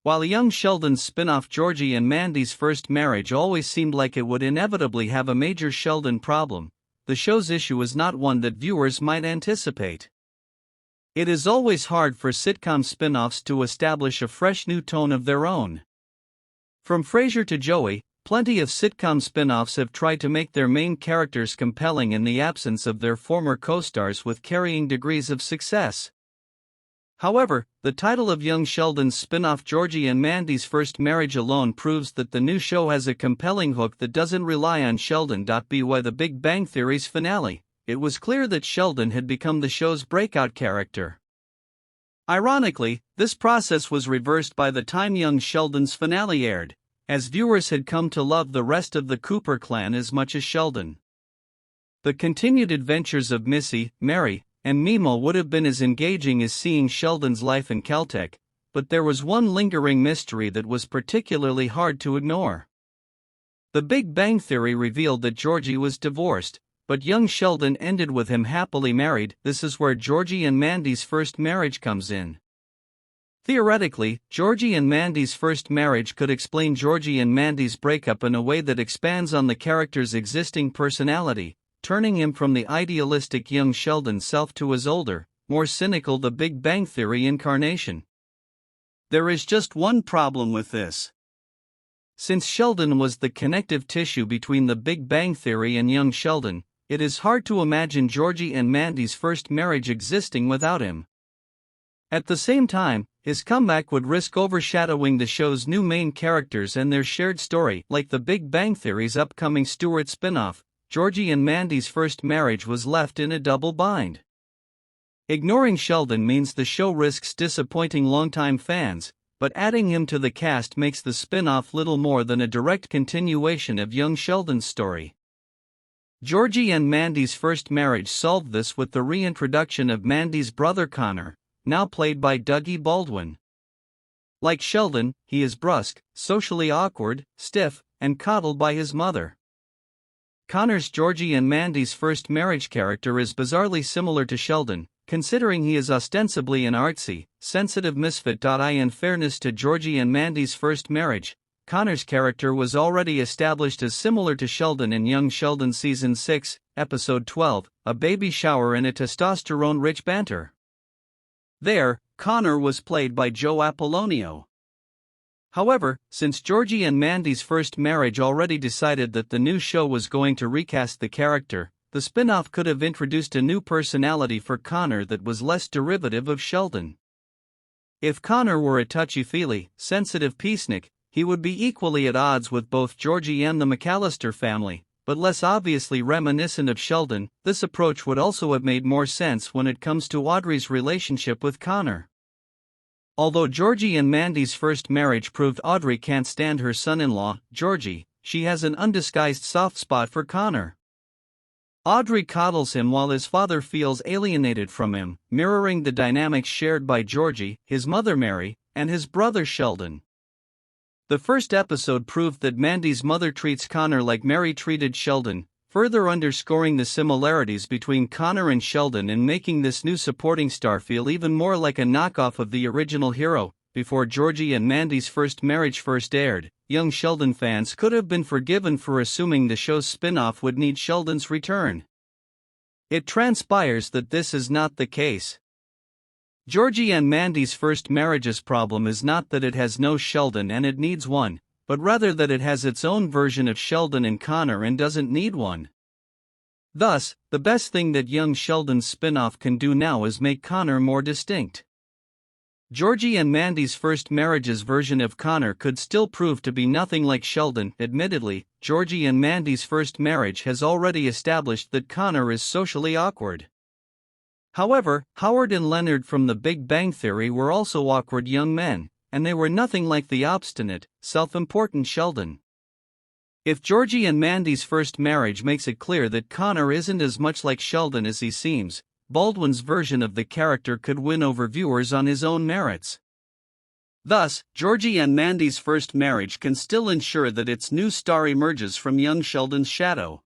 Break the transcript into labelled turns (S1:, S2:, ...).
S1: While young Sheldon's spin-off Georgie and Mandy's First Marriage always seemed like it would inevitably have a major Sheldon problem, the show's issue is not one that viewers might anticipate. It is always hard for sitcom spin-offs to establish a fresh new tone of their own. From Frasier to Joey, plenty of sitcom spin-offs have tried to make their main characters compelling in the absence of their former co-stars with carrying degrees of success. However, the title of young Sheldon's spin-off Georgie and Mandy's First Marriage alone proves that the new show has a compelling hook that doesn't rely on Sheldon. By The Big Bang Theory's finale, it was clear that Sheldon had become the show's breakout character. Ironically, this process was reversed by the time young Sheldon's finale aired, as viewers had come to love the rest of the Cooper clan as much as Sheldon. The continued adventures of Missy, Mary, and Mimo would have been as engaging as seeing Sheldon's life in Caltech, but there was one lingering mystery that was particularly hard to ignore. The Big Bang Theory revealed that Georgie was divorced, but young Sheldon ended with him happily married. This is where Georgie and Mandy's First Marriage comes in. Theoretically, Georgie and Mandy's first marriage could explain Georgie and Mandy's breakup in a way that expands on the character's existing personality, turning him from the idealistic young Sheldon self to his older, more cynical The Big Bang Theory incarnation. There is just one problem with this. Since Sheldon was the connective tissue between The Big Bang Theory and young Sheldon, it is hard to imagine Georgie and Mandy's first marriage existing without him. At the same time, his comeback would risk overshadowing the show's new main characters and their shared story. Like The Big Bang Theory's upcoming Stewart spin-off, Georgie and Mandy's First Marriage was left in a double bind. Ignoring Sheldon means the show risks disappointing longtime fans, but adding him to the cast makes the spin-off little more than a direct continuation of young Sheldon's story. Georgie and Mandy's First Marriage solved this with the reintroduction of Mandy's brother Connor, now played by Dougie Baldwin. Like Sheldon, he is brusque, socially awkward, stiff, and coddled by his mother. Connor's Georgie and Mandy's First Marriage character is bizarrely similar to Sheldon, considering he is ostensibly an artsy, sensitive misfit. In fairness to Georgie and Mandy's First Marriage, Connor's character was already established as similar to Sheldon in Young Sheldon Season 6, Episode 12, A Baby Shower and a Testosterone-Rich Banter. There, Connor was played by Joe Apollonio. However, since Georgie and Mandy's First Marriage already decided that the new show was going to recast the character, the spin-off could have introduced a new personality for Connor that was less derivative of Sheldon. If Connor were a touchy-feely, sensitive peacenik, he would be equally at odds with both Georgie and the McAllister family, but less obviously reminiscent of Sheldon. This approach would also have made more sense when it comes to Audrey's relationship with Connor. Although Georgie and Mandy's First Marriage proved Audrey can't stand her son-in-law, Georgie, she has an undisguised soft spot for Connor. Audrey coddles him while his father feels alienated from him, mirroring the dynamics shared by Georgie, his mother Mary, and his brother Sheldon. The first episode proved that Mandy's mother treats Connor like Mary treated Sheldon, further underscoring the similarities between Connor and Sheldon and making this new supporting star feel even more like a knockoff of the original hero. Before Georgie and Mandy's First Marriage first aired, young Sheldon fans could have been forgiven for assuming the show's spin-off would need Sheldon's return. It transpires that this is not the case. Georgie and Mandy's First Marriage's problem is not that it has no Sheldon and it needs one, but rather that it has its own version of Sheldon and Connor and doesn't need one. Thus, the best thing that young Sheldon's spin-off can do now is make Connor more distinct. Georgie and Mandy's First Marriage's version of Connor could still prove to be nothing like Sheldon. Admittedly, Georgie and Mandy's First Marriage has already established that Connor is socially awkward. However, Howard and Leonard from The Big Bang Theory were also awkward young men, and they were nothing like the obstinate, self-important Sheldon. If Georgie and Mandy's First Marriage makes it clear that Connor isn't as much like Sheldon as he seems, Baldwin's version of the character could win over viewers on his own merits. Thus, Georgie and Mandy's First Marriage can still ensure that its new star emerges from young Sheldon's shadow.